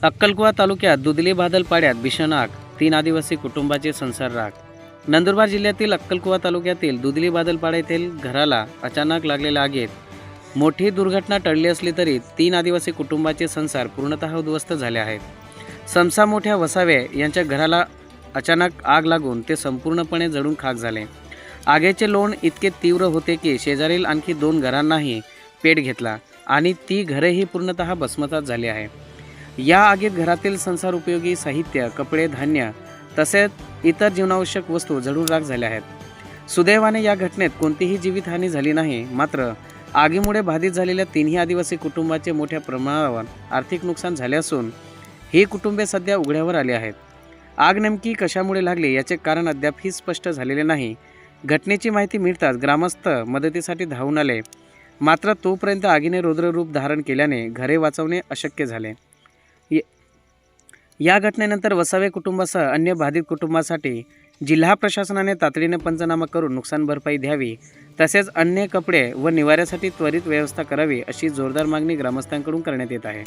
अक्कलकुवा तालुक्यात दुधली बादलपाड्यात भीषण आग, 3 आदिवासी कुटुंबाचे संसार राख। नंदुरबार जिल्ह्यातील अक्कलकुवा तालुक्यातील दुधली बादलपाडा येथील घराला अचानक लागलेल्या आगीत मोठी दुर्घटना टळली असली तरी 3 आदिवासी कुटुंबाचे संसार पूर्णतः उद्ध्वस्त झाले आहेत। समसा मोठ्या वसावे यांच्या घराला अचानक आग लागून ते संपूर्णपणे जळून खाक झाले। आगीचे लोण इतके तीव्र होते की शेजारील आणखी 2 घरांनाही पेट घेतला आणि ती घरेही पूर्णतः भस्मसात झाली आहे। या आगीत घरातील संसार उपयोगी साहित्य, कपडे, धान्य तसेच इतर जीवनावश्यक वस्तू जळून राख झाल्या आहेत। सुदैवाने या घटनेत कोणतीही जीवितहानी झाली नाही। मात्र आगीमुळे बाधित झालेल्या 3ही आदिवासी कुटुंबाचे मोठ्या प्रमाणावर आर्थिक नुकसान झाले असून ही कुटुंबे सध्या उघड्यावर आली आहेत। आग नेमकी कशामुळे लागली याचे कारण अद्यापही स्पष्ट झालेले नाही। घटनेची माहिती मिळताच ग्रामस्थ मदतीसाठी धावून आले, मात्र तोपर्यंत आगीने रौद्र रूप धारण केल्याने घरे वाचवणे अशक्य झाले। या घटनेनंतर वसावे कुटुंबासह अन्य बाधित कुटुंबासाठी जिल्हा प्रशासनाने तातडीने पंचनामा करून नुकसान भरपाई द्यावी, तसेच अन्य कपडे व निवाऱ्यासाठी त्वरित व्यवस्था करावी अशी जोरदार मागणी ग्रामस्थांकडून करण्यात येत आहे।